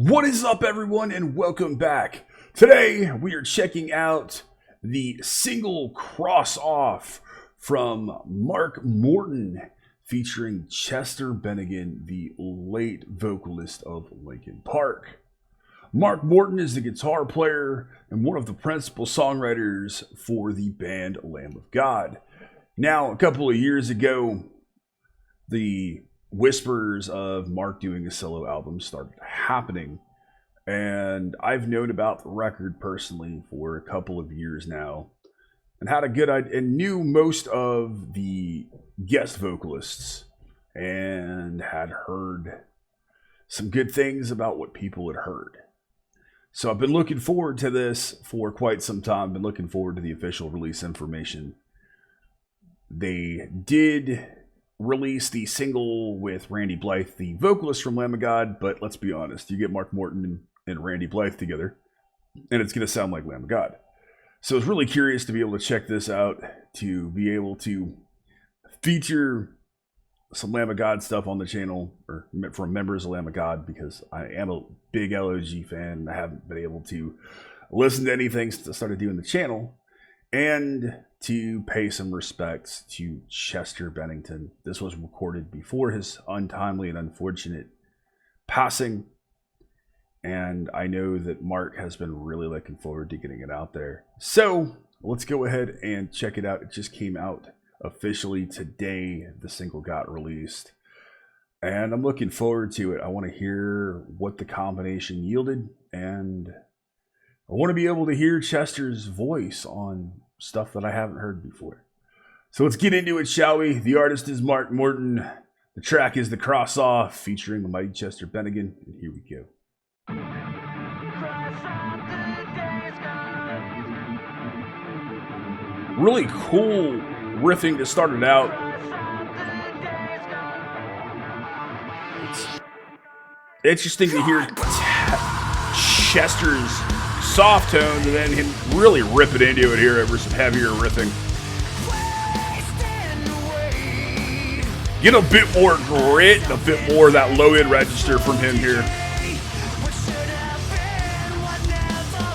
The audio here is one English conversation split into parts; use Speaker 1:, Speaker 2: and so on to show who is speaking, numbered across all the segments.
Speaker 1: What is up, everyone, and welcome back. Today, we are checking out the single cross-off from Mark Morton featuring Chester Bennington, the late vocalist of Linkin Park. Mark Morton is the guitar player and one of the principal songwriters for the band Lamb of God. Now, a couple of years ago, the whispers of Mark doing a solo album started happening, and I've known about the record personally for a couple of years now, and had a good idea and knew most of the guest vocalists, and had heard some good things about what people had heard. So I've been looking forward to this for quite some time. Been looking forward to the official release information. They did release the single with Randy Blythe, the vocalist from Lamb of God, but let's be honest, you get Mark Morton and Randy Blythe together, and it's going to sound like Lamb of God. So I was really curious to be able to check this out, to be able to feature some Lamb of God stuff on the channel, or from members of Lamb of God, because I am a big LOG fan, and I haven't been able to listen to anything since I started doing the channel, and to pay some respects to Chester Bennington. This was recorded before his untimely and unfortunate passing, and I know that Mark has been really looking forward to getting it out there. So let's go ahead and check it out. It just came out officially today. The single got released, and I'm looking forward to it. I want to hear what the combination yielded, and I want to be able to hear Chester's voice on stuff that I haven't heard before. So let's get into it, shall we? The artist is Mark Morton. The track is The Cross Off, featuring the mighty Chester Bennington. And here we go. Really cool riffing to start it out. It's interesting to hear Chester's soft tones and then him really rip it into it here over some heavier riffing. Get a bit more grit and a bit more of that low end register from him here.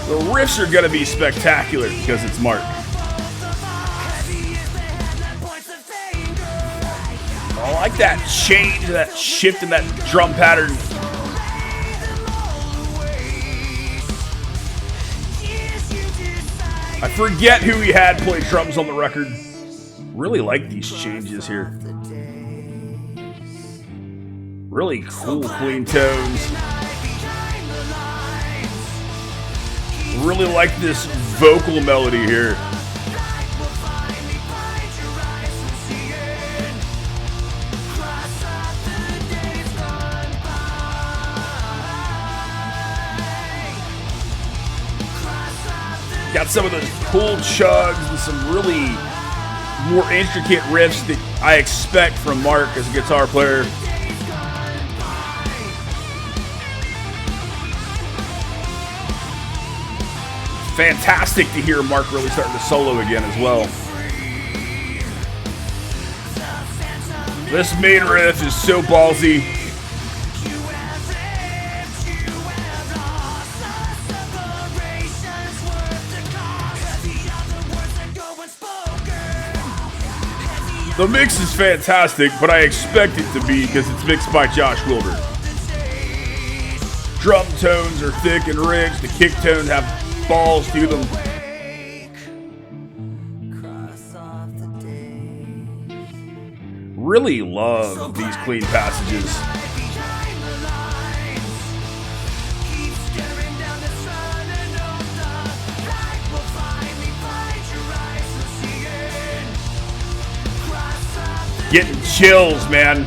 Speaker 1: The riffs are going to be spectacular because it's Mark. I like that change, that shift in that drum pattern. I forget who he had play drums on the record. Really like these changes here. Really cool, clean tones. Really like this vocal melody here. Got some of those cool chugs and some really more intricate riffs that I expect from Mark as a guitar player. Fantastic to hear Mark really starting to solo again as well. This main riff is so ballsy. The mix is fantastic, but I expect it to be because it's mixed by Josh Wilbur. Drum tones are thick and rich. The kick tones have balls to them. Really love these clean passages. Getting chills, man.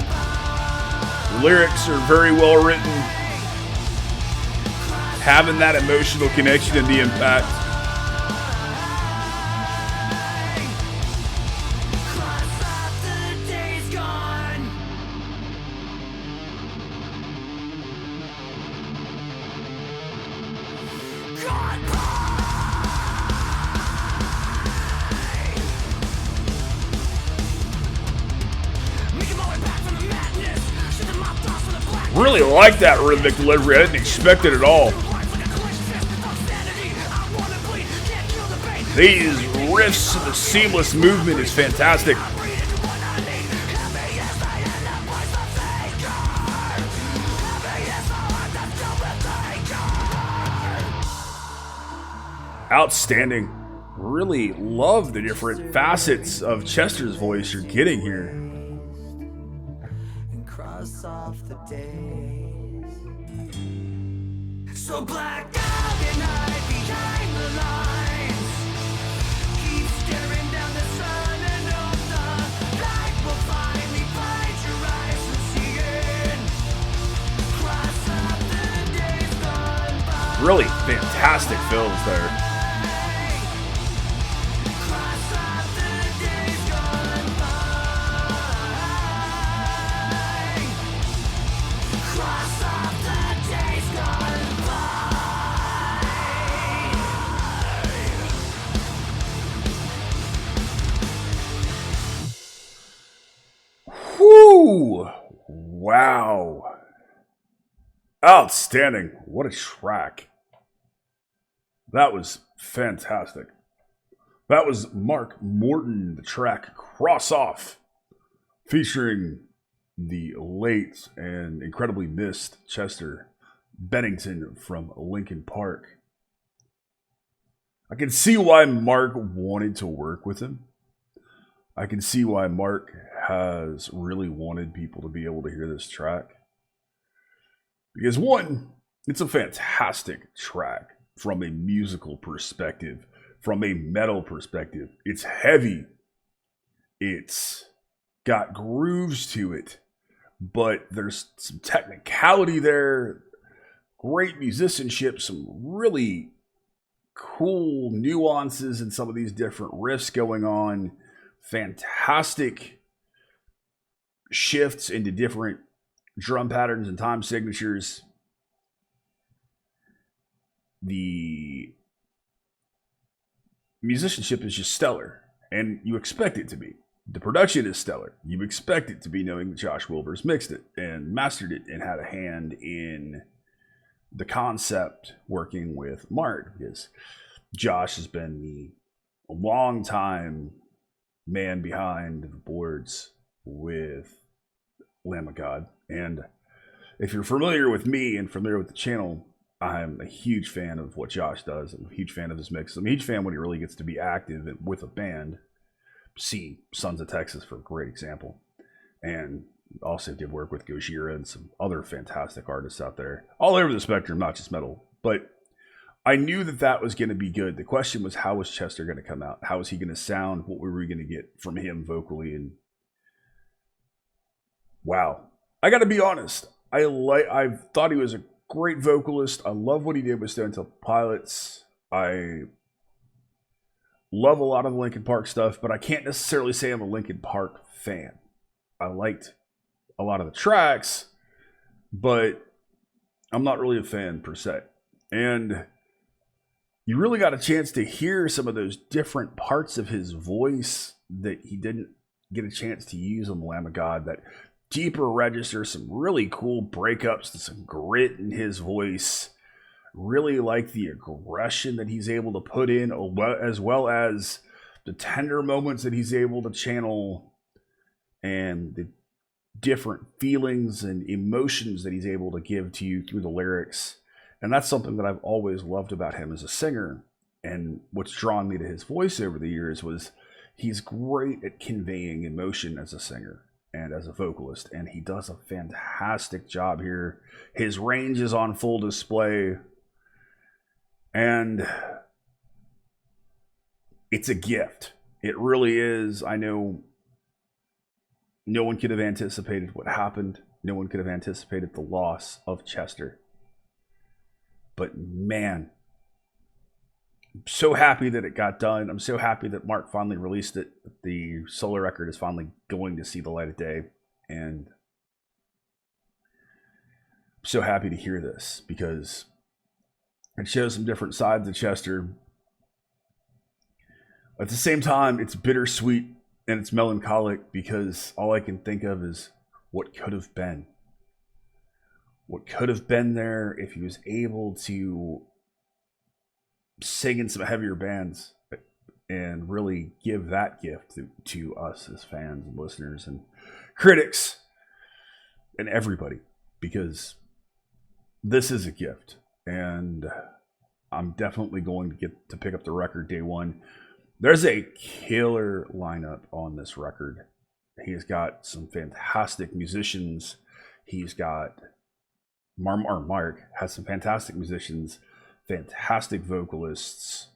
Speaker 1: The lyrics are very well written. Having that emotional connection and the impact. really like that rhythmic delivery. I didn't expect it at all. These riffs, the seamless movement is fantastic. Outstanding. Really love the different facets of Chester's voice you're getting here. So black out the night behind the lines. Keep staring down the sun and hope the light will finally find your eyes and see it. Cross up the days gone by. Really fantastic fills there. Whoo! Wow. Outstanding. What a track. That was fantastic. That was Mark Morton, the track Cross Off, featuring the late and incredibly missed Chester Bennington from Linkin Park. I can see why Mark wanted to work with him. I can see why Mark has really wanted people to be able to hear this track. Because one, it's a fantastic track from a musical perspective, from a metal perspective. It's heavy. It's got grooves to it, but there's some technicality there, great musicianship, some really cool nuances in some of these different riffs going on, fantastic shifts into different drum patterns and time signatures. The musicianship is just stellar, and you expect it to be. The production is stellar. You expect it to be, knowing that Josh Wilbur's mixed it and mastered it and had a hand in the concept working with Mark, because Josh has been the long time man behind the boards with Lamb of God. And if you're familiar with me and familiar with the channel, I'm a huge fan of what Josh does. I'm a huge fan of his mix. I'm a huge fan when he really gets to be active with a band. See Sons of Texas for a great example. And also did work with Gojira and some other fantastic artists out there. All over the spectrum, not just metal. But I knew that that was going to be good. The question was, how was Chester going to come out? How was he going to sound? What were we going to get from him vocally? And wow. I got to be honest. I thought he was a great vocalist. I love what he did with Stone Temple Pilots. I love a lot of the Linkin Park stuff, but I can't necessarily say I'm a Linkin Park fan. I liked a lot of the tracks, but I'm not really a fan per se. And you really got a chance to hear some of those different parts of his voice that he didn't get a chance to use on the Lamb of God. That deeper register, some really cool breakups, some grit in his voice. Really like the aggression that he's able to put in, as well as the tender moments that he's able to channel and the different feelings and emotions that he's able to give to you through the lyrics. And that's something that I've always loved about him as a singer. And what's drawn me to his voice over the years was he's great at conveying emotion as a singer and as a vocalist. And he does a fantastic job here. His range is on full display. And it's a gift. It really is. I know no one could have anticipated what happened. No one could have anticipated the loss of Chester. But man, I'm so happy that it got done. I'm so happy that Mark finally released it. The solo record is finally going to see the light of day. And I'm so happy to hear this because it shows some different sides of Chester. At the same time, it's bittersweet and it's melancholic because all I can think of is what could have been. what could have been there if he was able to sing in some heavier bands and really give that gift to us as fans and listeners and critics and everybody, because this is a gift, and I'm definitely going to get to pick up the record day one. There's a killer lineup on this record. He's got some fantastic musicians. He's got Mark has some fantastic musicians, fantastic vocalists.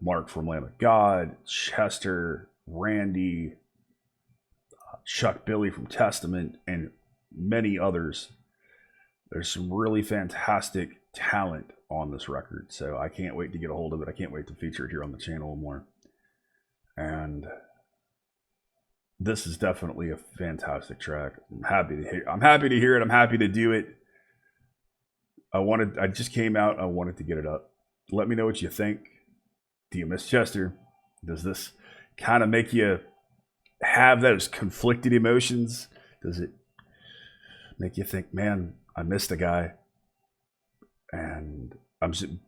Speaker 1: Mark from Lamb of God, Chester, Randy, Chuck Billy from Testament, and many others. There's some really fantastic talent on this record, so I can't wait to get a hold of it. I can't wait to feature it here on the channel more. And this is definitely a fantastic track. I'm happy to hear it. I'm happy to do it. I just came out. I wanted to get it up. Let me know what you think. Do you miss Chester? Does this kind of make you have those conflicted emotions? Does it make you think, man, I missed the guy, and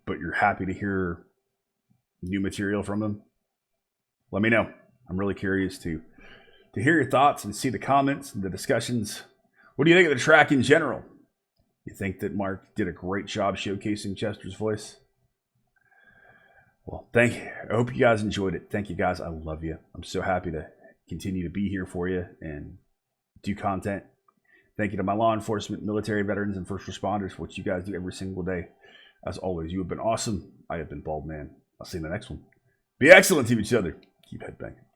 Speaker 1: but you're happy to hear new material from him? Let me know. I'm really curious to hear your thoughts and see the comments and the discussions. What do you think of the track in general? You think that Mark did a great job showcasing Chester's voice? Well, thank you. I hope you guys enjoyed it. Thank you, guys. I love you. I'm so happy to continue to be here for you and do content. Thank you to my law enforcement, military veterans, and first responders for what you guys do every single day. As always, you have been awesome. I have been Baldman. I'll see you in the next one. Be excellent to each other. Keep headbanging.